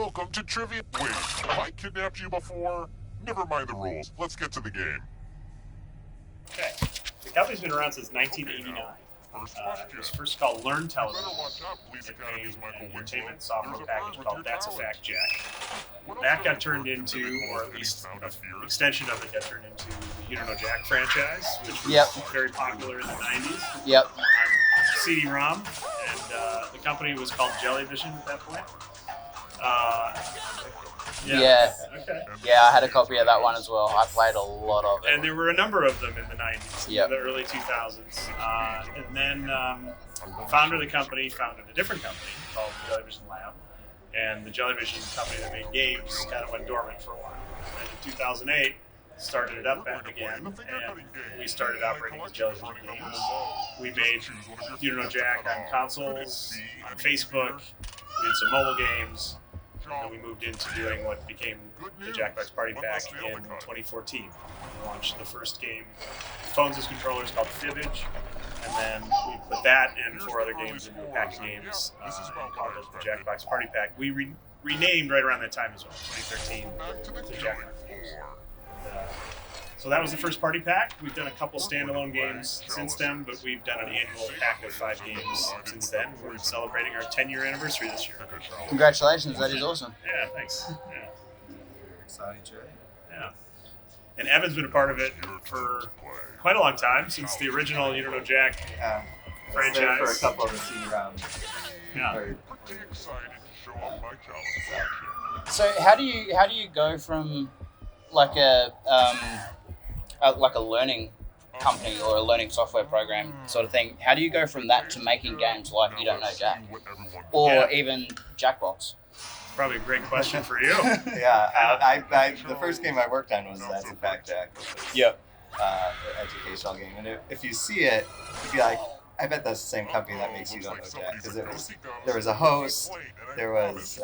Welcome to Trivia. Wait, have I kidnapped you before? Never mind the rules. Let's get to the game. Okay. The company's been around since 1989. It was first called Learn Television. It made an entertainment software package called That's a Fact Jack. That got turned into, or at least an extension of it got turned into the You Don't Know Jack franchise, which was very popular in the 90s. Yep. CD-ROM, and the company was called Jellyvision at that point. Yeah. Okay. Yeah, I had a copy of that one as well. I played a lot of it. And there were a number of them in the 90s, Yep. the early 2000s. And then the founder of the company founded a different company called Jellyvision Lab. And the Jellyvision company that made games kind of went dormant for a while. And in 2008, started it up again, and we started operating as Jellyvision Games. We made You Don't Know Jack on consoles, on Facebook. We did some mobile games. And we moved into doing what became the Jackbox Party Pack in 2014. We launched the first game, phones as controllers, called Fibbage, and then we put that and 4 other games into the pack of games and called it the Jackbox Party Pack. We renamed right around that time as well, 2013, to Jackbox Games. So that was the first party pack. We've done a couple standalone games since then, but we've done an annual pack of 5 games since then. We're celebrating our 10-year anniversary this year. Congratulations, that is awesome. Yeah, thanks. Yeah. Exciting journey. Yeah. And Evan's been a part of it for quite a long time, since the original You Don't Know Jack franchise. For a couple of the CD-ROM. Yeah. Pretty excited to show off my talents. So how do you go from like a learning company or a learning software program sort of thing? How do you go from that to making games like You Don't Know Jack or even Jackbox? Probably a great question for you. Yeah, I the first game I worked on was That's a Fact Jack. Yep. Educational game, and if you see it, you'd be like, I bet that's the same company that makes You Don't Know Jack, because there was a host, there was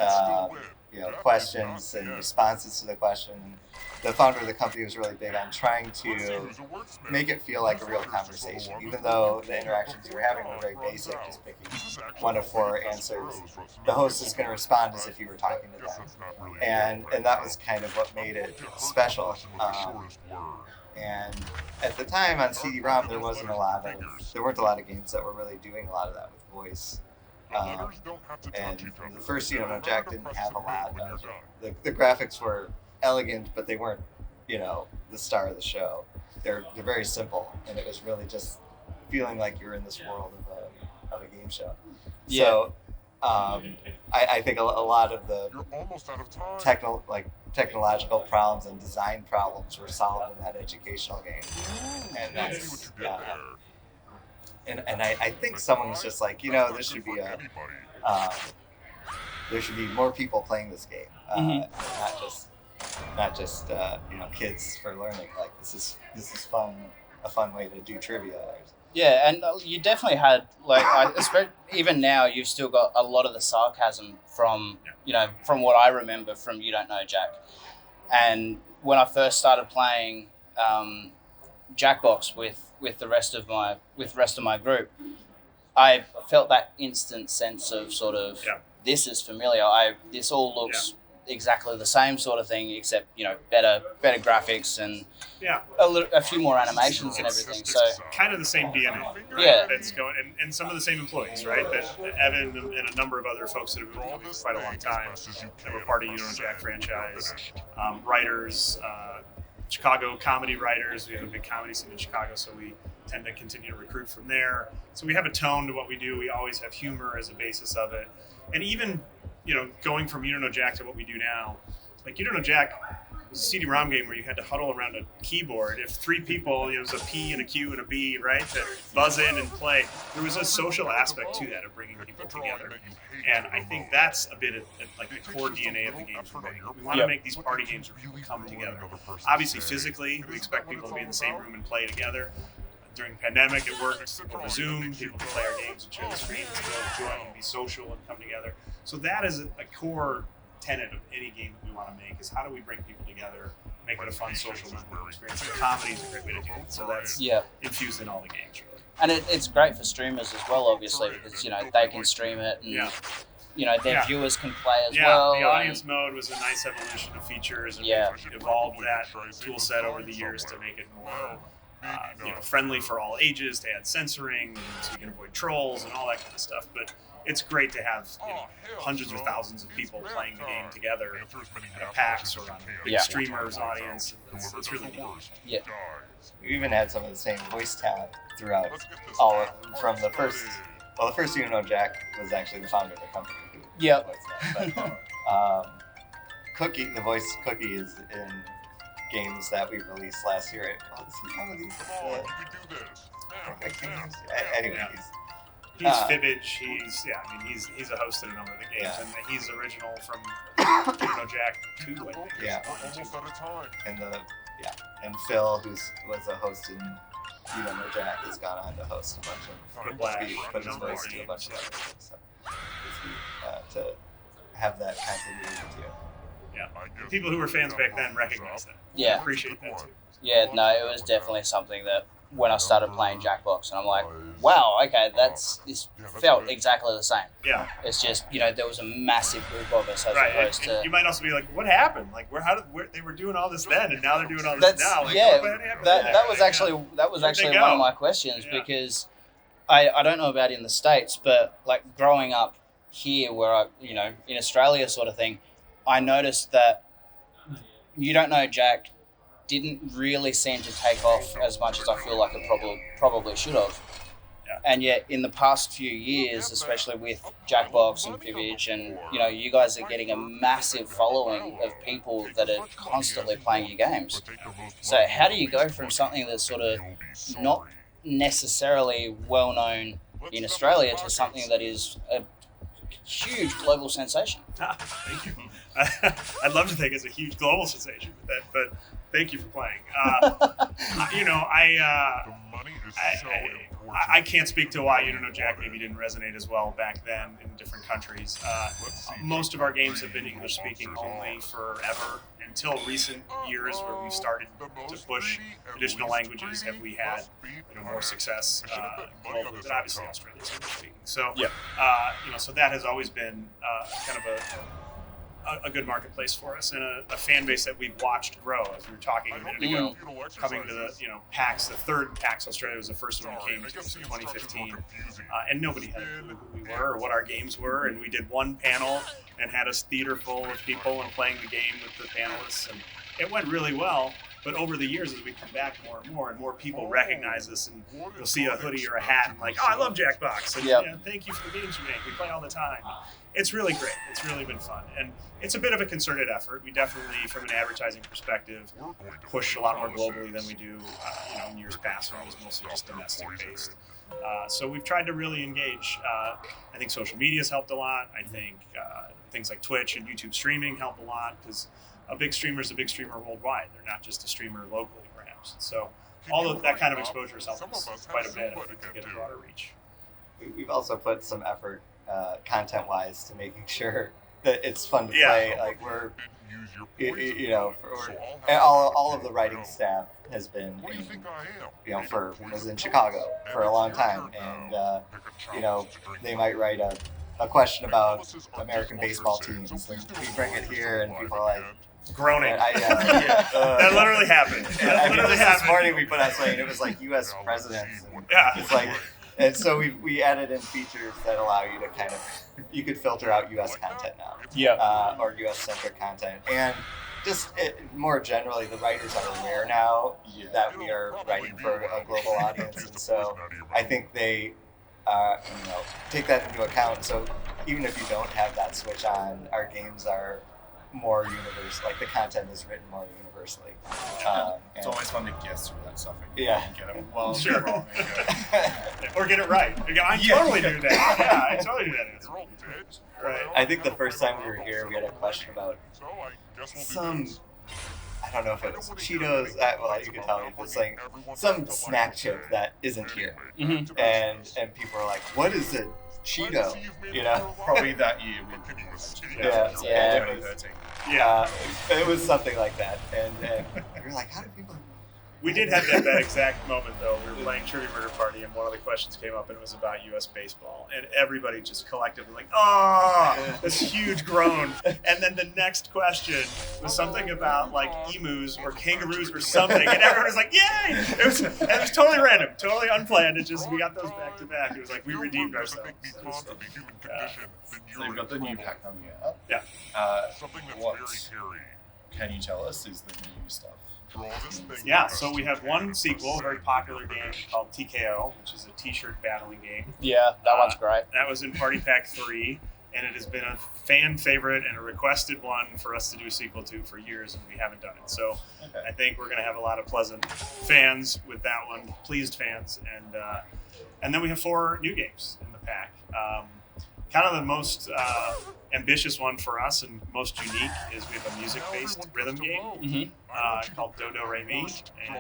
questions and responses to the question. The founder of the company was really big on trying to make it feel like a real conversation, even though the interactions you were having were very basic, just picking 1 of 4 answers. The host is going to respond as if you were talking to them, and that was kind of what made it special. And at the time on CD-ROM, there weren't a lot of games that were really doing a lot of that with voice. And the first You Don't Know Jack didn't have a lot of the graphics were elegant, but they weren't, the star of the show. They're very simple, and it was really just feeling like you're in this world of a game show. Yeah. So I think a lot of the technological problems and design problems were solved in that educational game, and that's and I think someone was just like, there should be more people playing this game, not just kids for learning. Like this is fun, a fun way to do trivia. Yeah, and you definitely had even now you've still got a lot of the sarcasm from from what I remember from You Don't Know Jack. And when I first started playing Jackbox with the rest of my group, I felt that instant sense of sort of this is familiar. This all looks exactly the same sort of thing, except better graphics and a few more animations and everything. So kind of the same DNA. Right? Yeah. That's going, and some of the same employees, right? That Evan and a number of other folks that have been with for quite a long time that were part of You Don't Know Jack franchise. Writers, Chicago comedy writers. We have a big comedy scene in Chicago, so we tend to continue to recruit from there. So we have a tone to what we do. We always have humor as a basis of it, and even going from You Don't Know Jack to what we do now, like You Don't Know Jack was a CD-ROM game where you had to huddle around a keyboard. If 3 people, it was a P and a Q and a B, right, that buzz in and play. There was a social aspect to that of bringing people together, and I think that's a bit of like the core DNA of the games we're making. We want to make these party games where people come together. Obviously, physically, we expect people to be in the same room and play together. During the pandemic, it worked over Zoom. People could play our games and share the screen and still enjoy and be social and come together. So that is a core tenet of any game that we want to make, is how do we bring people together, make it a fun social experience. And comedy is a great way to do it. So that's infused in all the games, really. And it's great for streamers as well, obviously, because they can stream it and their viewers can play as yeah, well. The audience mode was a nice evolution of features, and we've evolved that tool set over the years to make it more friendly for all ages, to add censoring, so you can avoid trolls and all that kind of stuff. But it's great to have hundreds or thousands of people playing the game together at a PAX or on a big streamer's audience. It's really neat. Yeah. We even had some of the same voice talent throughout all from the first. Well, the first Jack was actually the founder of the company. Yep. Cookie, the voice Cookie, is in games that we released last year. Oh, is he one of these? Anyway, he's Fibbage. He's a host in a number of the games, and he's original from Jack 2, I think. Yeah. And Phil, who was a host in Jack, has gone on to host a bunch of put his voice to a bunch of other things. So to have that continuity too. Yeah, people who were fans back then recognize that. Yeah, appreciate that too. Yeah, no, it was definitely something that when I started playing Jackbox, and I'm like, wow, okay, this felt exactly the same. Yeah, it's just there was a massive group of us as opposed to. You might also be like, what happened? Like, they were doing all this then, and now they're doing all this now. Like, that was actually one of my questions because I don't know about in the States, but like growing up here, where I in Australia sort of thing, I noticed that Jack didn't really seem to take off as much as I feel like it probably should have. Yeah. And yet in the past few years, especially with Jackbox and Fibbage, and you guys are getting a massive following of people that are constantly playing your games. So how do you go from something that's sort of not necessarily well known in Australia to something that is a huge global sensation? Thank you. I'd love to think it's a huge global sensation with that, but thank you for playing. I can't speak to why Jack maybe didn't resonate as well back then in different countries. Most of our games have been English speaking only forever until recent years, where we've started to push additional languages. Have we had more success globally? But obviously Australia's English speaking. So so that has always been kind of a good marketplace for us, and a fan base that we've watched grow. As we were talking a minute ago, coming to the PAX, the third PAX Australia was the first one we came to, so 2015, and nobody had a clue who we were or what our games were, and we did one panel and had a theater full of people and playing the game with the panelists, and it went really well. But over the years, as we come back more and more people recognize us, and you'll see a hoodie or a hat and like, oh, I love Jackbox. And thank you for the games you make. We play all the time. It's really great. It's really been fun. And it's a bit of a concerted effort. We definitely, from an advertising perspective, push a lot more globally than we do in years past when it was mostly just domestic based. So we've tried to really engage. I think social media has helped a lot. I think things like Twitch and YouTube streaming help a lot, because a big streamer is a big streamer worldwide. They're not just a streamer locally, perhaps. So all of that kind of exposure has helped us quite a bit to get a broader reach. We've also put some effort, content-wise, to making sure that it's fun to play. Like all of the writing staff has been, was in Chicago for a long time, and they might write a question about American baseball teams, and we bring it here, and people are like, groaning. That literally happened. This morning we put out something, it was like U.S. presidents. And it's like, and so we added in features that allow you to kind of, you could filter out U.S. content now. Or U.S.-centric content. And just more generally, the writers are aware now that we are writing for a global audience. And so I think they take that into account. So even if you don't have that switch on, our games are more universal. Like, the content is written more universally. It's always fun to guess through that stuff. Yeah. Get it well, sure. Wrong. Or get it right. I totally do that. Yeah, I totally do that. Right. I think the first time we were here, we had a question about some, I don't know if it was Cheetos, you can tell me, it's like some snack chip that isn't here. Mm-hmm. And people are like, what is a Cheeto? Probably that year. It was something like that. And we were like, how do people We did have that exact moment, though. We were playing Trivia Murder Party, and one of the questions came up, and it was about U.S. baseball. And everybody just collectively like, oh, this huge groan. And then the next question was something about, like, emus or kangaroos or something. And everyone was like, yay! It was totally random, totally unplanned. It just, we got those back to back. It was like we redeemed ourselves. So you've got the new pack coming out. Yeah. What can you tell us is the new stuff? Yeah, so we have one sequel, a very popular game called TKO, which is a t-shirt battling game. Yeah, that one's great. That was in Party Pack 3, and it has been a fan favorite and a requested one for us to do a sequel to for years, and we haven't done it. So I think we're going to have a lot of pleasant fans with that one, pleased fans, and then we have 4 new games in the pack. Kind of the most ambitious one for us and most unique is we have a music-based rhythm game called Do Do Re Mi, and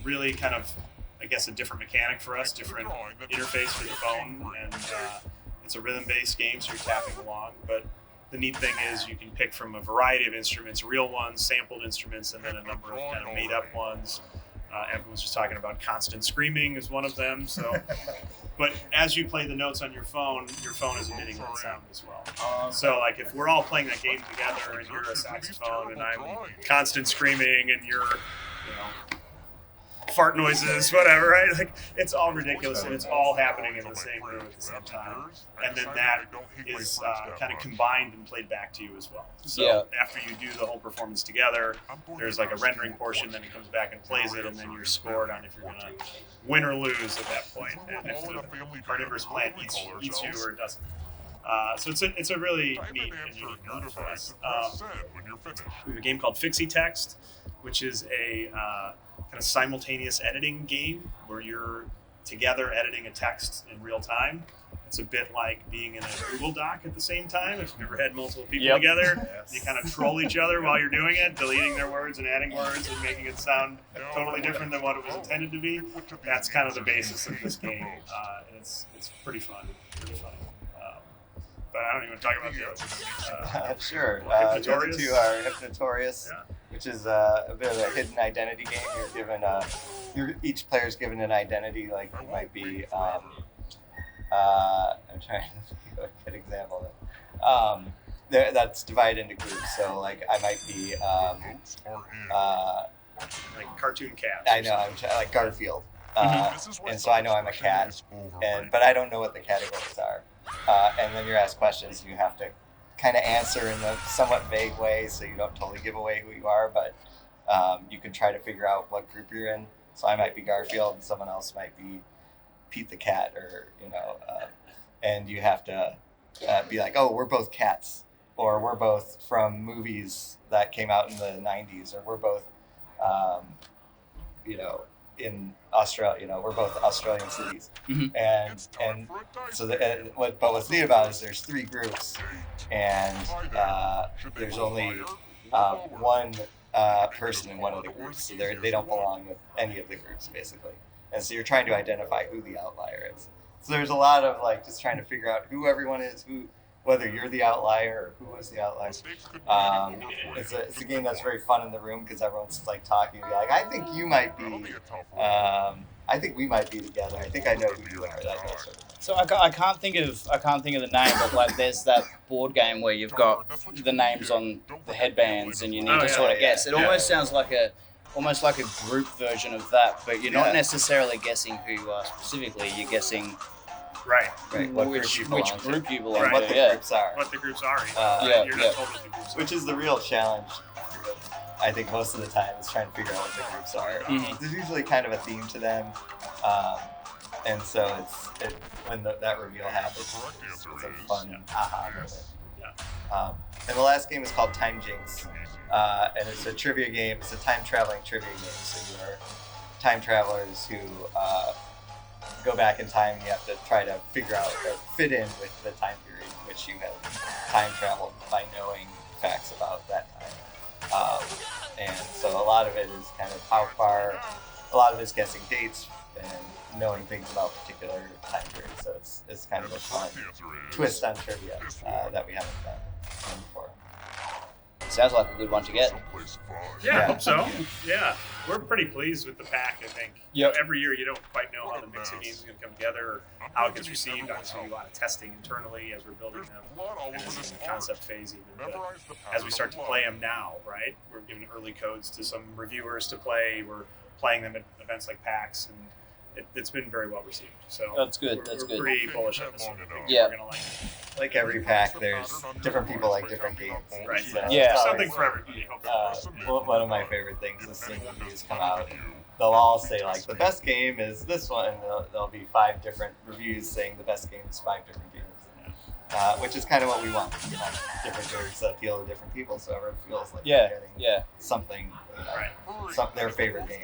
really kind of, I guess, a different mechanic for us, different interface for the phone, and it's a rhythm-based game, so you're tapping along. But the neat thing is you can pick from a variety of instruments, real ones, sampled instruments, and then a number of kind of made-up ones. Evan was just talking about constant screaming is one of them. So, but as you play the notes on your phone is emitting that sound as well. So, like, if we're all playing that game together and you're a saxophone and I'm constant screaming and you're, fart noises, whatever, right? Like, it's all ridiculous and it's all happening in the same room at the same time. And then that is kind of combined and played back to you as well. So after you do the whole performance together, there's like a rendering portion, then it comes back and plays it, and then you're scored on if you're going to win or lose at that point, and if the carnivorous plant eats you or doesn't. So it's a really neat and unique one for us. We have a game called Fixie Text, which is a kind of simultaneous editing game where you're together editing a text in real time. It's a bit like being in a Google Doc at the same time. If you've ever had multiple people together, you kind of troll each other while you're doing it, deleting their words and adding words and making it sound totally different than what it was intended to be. That's kind of the basis of this game, and it's pretty fun, pretty funny. But I don't even talk about the others. Sure. The other two are Hypnotorious, which is a bit of a hidden identity game. You're given each player's given an identity. Like, it might be. I'm trying to think of a good example. That's divided into groups. So, like, I might be like cartoon cat. I know. I'm like Garfield, and so I know I'm a cat, but I don't know what the categories are. And then you're asked questions, and you have to kind of answer in a somewhat vague way, so you don't totally give away who you are, but you can try to figure out what group you're in. So I might be Garfield, and someone else might be Pete the cat, or and you have to be like, oh, we're both cats, or we're both from movies that came out in the 90s, or we're both, in Australia, we're both Australian cities, and so what's neat about it is there's 3 groups, and there's only one person in one of the groups, so they don't belong with any of the groups basically, and so you're trying to identify who the outlier is. So there's a lot of like just trying to figure out who everyone is, whether you're the outlier or who was the outlier. It's a game that's very fun in the room because everyone's like talking, like, I think you might be, I think we might be together. I think I know who you are. That kind of sort of thing. So I can't think of the name, but like there's that board game where you've got the names on the headbands and you need to sort of guess. It almost sounds like a group version of that, but you're not necessarily guessing who you are specifically. You're guessing. Right. Which group you belong to. What the groups are. What the groups are. You're not told what the groups are. Which is the real challenge, I think, most of the time, is trying to figure out what the groups are. There's usually kind of a theme to them, and so when that reveal happens, it's a fun aha moment. And the last game is called Time Jinx, and it's a trivia game. It's a time-traveling trivia game, so you are time travelers who go back in time, and you have to try to figure out or fit in with the time period in which you have time traveled by knowing facts about that time. And so a lot of it is kind of a lot of it is guessing dates and knowing things about particular time periods. So it's kind of a fun twist on trivia that we haven't done before. Sounds like a good one to get. Yeah, I hope so. Yeah, we're pretty pleased with the pack. I think. You know, every year you don't quite know how the mix of games is going to come together, or how it gets received. Obviously, we do a lot of testing internally as we're building them, and it's in the concept phase even. But as we start to play them now, right? We're giving early codes to some reviewers to play. We're playing them at events like PAX, and it's been very well received. So that's good. We're pretty bullish on this one. Yeah. We're gonna like it. Like every pack, there's different people like different games. Right. So Yeah. it's Something always, for everybody. Hopefully. one of my favorite things is seeing reviews come out. They'll all say like the best game is this one, and there'll be 5 different reviews saying the best game is 5 different games. Which is kind of what we want. We want different games that appeal to different people, so everyone feels like they're getting something, their favorite game.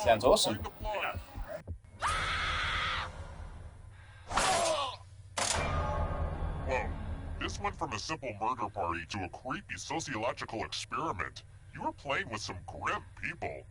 Sounds awesome. Yeah. Whoa, this went from a simple murder party to a creepy sociological experiment. You were playing with some grim people.